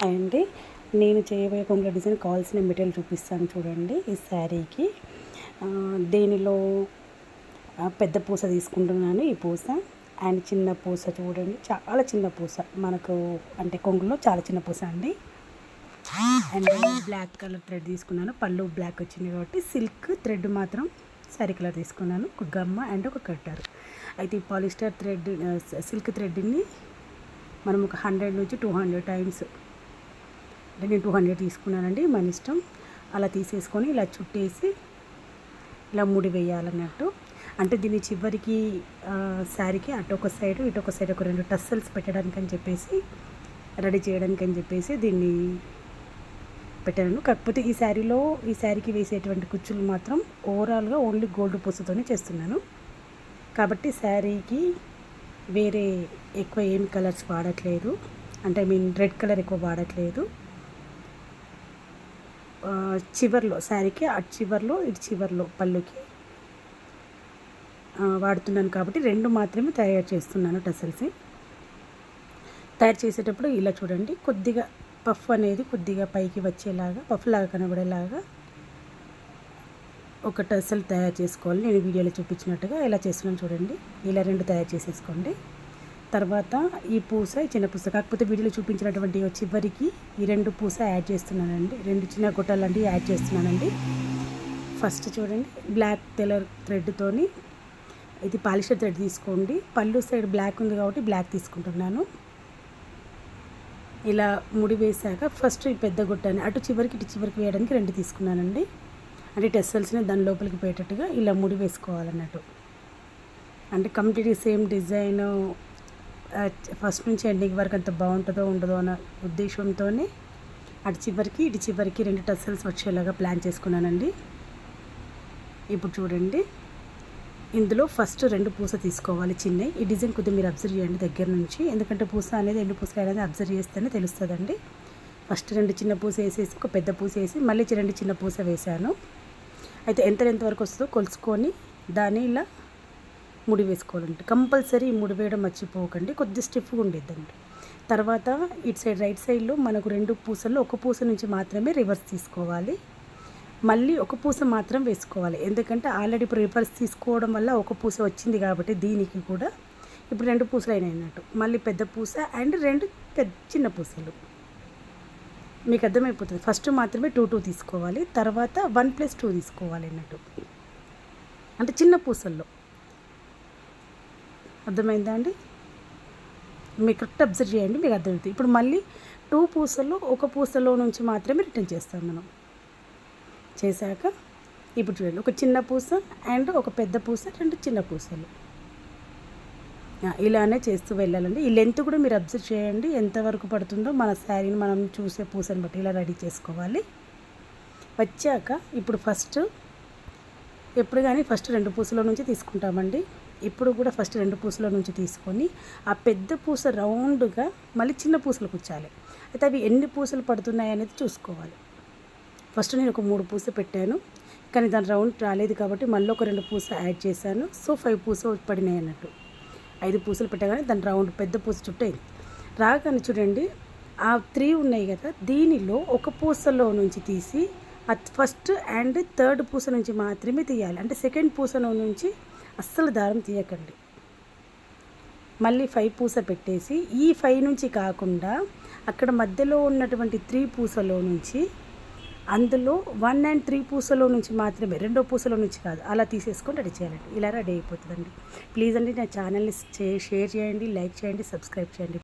Hi అండి. నేను చేయబోయే కొంగుల డిజైన్ కావాల్సిన మెటీరియల్ చూపిస్తాను చూడండి. ఈ శారీకి దీనిలో పెద్ద పూస తీసుకుంటున్నాను. ఈ పూస అండ్ చిన్న పూస చూడండి, చాలా చిన్న పూస మనకు, అంటే కొంగులో చాలా చిన్న పూస అండి. అండ్ బ్లాక్ కలర్ థ్రెడ్ తీసుకున్నాను. పళ్ళు బ్లాక్ వచ్చింది కాబట్టి సిల్క్ థ్రెడ్ మాత్రం శారీ కలర్ తీసుకున్నాను. ఒక గమ్మ అండ్ ఒక కట్టర్. అయితే ఈ పాలిస్టర్ థ్రెడ్, సిల్క్ థ్రెడ్ని మనం ఒక 100 నుంచి 200 టైమ్స్, అంటే నేను 200 తీసుకున్నానండి, మన ఇష్టం. అలా తీసేసుకొని ఇలా చుట్టేసి ఇలా ముడి వేయాలన్నట్టు. అంటే దీని చివరికి శారీకి అటొక సైడ్ ఇటొక సైడ్ ఒక 2 టస్సల్స్ పెట్టడానికి అని చెప్పేసి, రెడీ చేయడానికి అని చెప్పేసి దీన్ని పెట్టాను. కాకపోతే ఈ శారీకి వేసేటువంటి కుచ్చులు మాత్రం ఓవరాల్గా ఓన్లీ గోల్డ్ పూసతోనే చేస్తున్నాను. కాబట్టి శారీకి వేరే ఎక్కువ ఏం కలర్స్ వాడట్లేదు, అంటే ఐ మీన్ రెడ్ కలర్ ఎక్కువ వాడట్లేదు. చివర్లో శారీకి అటు చివర్లో ఇటు చివర్లో పళ్ళుకి వాడుతున్నాను కాబట్టి 2 మాత్రమే తయారు చేస్తున్నాను. టసల్స్ తయారు చేసేటప్పుడు ఇలా చూడండి, కొద్దిగా పఫ్ అనేది కొద్దిగా పైకి వచ్చేలాగా, పఫ్ లాగా కనబడేలాగా ఒక టసల్ తయారు చేసుకోవాలి. నేను వీడియోలో చూపించినట్టుగా ఇలా చేస్తున్నాను చూడండి. ఇలా 2 తయారు చేసేసుకోండి. తర్వాత ఈ పూస, ఈ చిన్న పూస, కాకపోతే వీడియోలో చూపించినటువంటి చివరికి ఈ 2 పూస యాడ్ చేస్తున్నానండి. 2 చిన్న గొట్టాలు లాంటివి యాడ్ చేస్తున్నానండి. ఫస్ట్ చూడండి, బ్లాక్ కలర్ థ్రెడ్తోని, ఇది పాలిస్టర్ థ్రెడ్ తీసుకోండి. పళ్ళు సైడ్ బ్లాక్ ఉంది కాబట్టి బ్లాక్ తీసుకుంటున్నాను. ఇలా ముడి వేసాక ఫస్ట్ ఈ పెద్ద గుట్టని అటు చివరికి ఇటు చివరికి వేయడానికి 2 తీసుకున్నానండి. అంటే టెస్సల్స్ని దాని లోపలికి పెట్టేట్టుగా ఇలా ముడి వేసుకోవాలన్నట్టు. అంటే కంప్లీట్గా సేమ్ డిజైన్ ఫస్ట్ నుంచి ఎండింగ్ వరకు అంత బాగుంటుందో ఉండదో అన్న ఉద్దేశంతోనే అటు చివరికి ఇటు చివరికి 2 టస్సల్స్ వచ్చేలాగా ప్లాన్ చేసుకున్నానండి. ఇప్పుడు చూడండి, ఇందులో ఫస్ట్ 2 పూస తీసుకోవాలి చిన్నవి. ఈ డిజైన్ కొద్దిగా మీరు అబ్జర్వ్ చేయండి దగ్గర నుంచి, ఎందుకంటే పూస అనేది ఎండు పూస అనేది అబ్జర్వ్ చేస్తేనే తెలుస్తుందండి. ఫస్ట్ 2 చిన్న పూస వేసేసి ఒక పెద్ద పూస వేసి మళ్ళీ 2 చిన్న పూస వేసాను. అయితే ఎంత వరకు వస్తుందో కొలుసుకొని దాన్ని ఇలా ముడి వేసుకోవాలండి. కంపల్సరీ ముడి వేయడం మర్చిపోకండి, కొద్ది స్టిఫ్గా ఉండేద్దండి. తర్వాత ఇటు సైడ్ రైట్ సైడ్లో మనకు 2 పూసల్లో ఒక పూస నుంచి మాత్రమే రివర్స్ తీసుకోవాలి. మళ్ళీ ఒక పూస మాత్రం వేసుకోవాలి, ఎందుకంటే ఆల్రెడీ ఇప్పుడు రివర్స్ తీసుకోవడం వల్ల ఒక పూస వచ్చింది కాబట్టి దీనికి కూడా ఇప్పుడు 2 పూసలు అయినాయి అన్నట్టు. మళ్ళీ పెద్ద పూస అండ్ 2 చిన్న పూసలు, మీకు అర్థమైపోతుంది. ఫస్ట్ మాత్రమే 2 తీసుకోవాలి, తర్వాత 1+2 తీసుకోవాలి అన్నట్టు, అంటే చిన్న పూసల్లో. అర్థమైందా అండి? మీకు కరెక్ట్ అబ్జర్వ్ చేయండి, మీకు అర్థమవుతుంది. ఇప్పుడు మళ్ళీ 2 పూసలు ఒక పూసలో నుంచి మాత్రమే రిటర్న్ చేస్తాం మనం. చేశాక ఇప్పుడు చూడండి, ఒక చిన్న పూస అండ్ ఒక పెద్ద పూస, 2 చిన్న పూసలు, ఇలానే చేస్తూ వెళ్ళాలండి. ఈ లెంత్ కూడా మీరు అబ్జర్వ్ చేయండి ఎంతవరకు పడుతుందో, మన శారీని మనం చూసే పూసని బట్టి ఇలా రెడీ చేసుకోవాలి. వచ్చాక ఇప్పుడు ఎప్పుడు కానీ ఫస్ట్ 2 పూసల నుంచి తీసుకుంటామండి. ఇప్పుడు కూడా ఫస్ట్ 2 పూసల నుంచి తీసుకొని ఆ పెద్ద పూస రౌండ్గా మళ్ళీ చిన్న పూసలు కుచ్చాలి. అయితే అవి ఎన్ని పూసలు పడుతున్నాయి అనేది చూసుకోవాలి. ఫస్ట్ నేను ఒక 3 పూస పెట్టాను, కానీ దాని రౌండ్ రాలేదు కాబట్టి మళ్ళీ ఒక 2 పూస యాడ్ చేశాను. సో 5 పూస పడినాయి అన్నట్టు. 5 పూసలు పెట్టగానే దాని రౌండ్ పెద్ద పూస చుట్టూ అయింది. రాగానే చూడండి, ఆ 3 ఉన్నాయి కదా, దీనిలో ఒక పూసలో నుంచి తీసి ఫస్ట్ అండ్ థర్డ్ పూస నుంచి మాత్రమే తీయాలి. అంటే సెకండ్ పూసలో నుంచి అస్సలు దారం తీయకండి. మళ్ళీ 5 పూస పెట్టేసి ఈ 5 నుంచి కాకుండా అక్కడ మధ్యలో ఉన్నటువంటి 3 పూసలో నుంచి, అందులో 1 and 3 పూసలో నుంచి మాత్రమే, 2వ పూసలో నుంచి కాదు, అలా తీసేసుకొని రెడీ చేయాలండి. ఇలా రెడీ అయిపోతుందండి. ప్లీజ్ అండి నా ఛానల్ని షేర్ చేయండి, లైక్ చేయండి, సబ్స్క్రైబ్ చేయండి.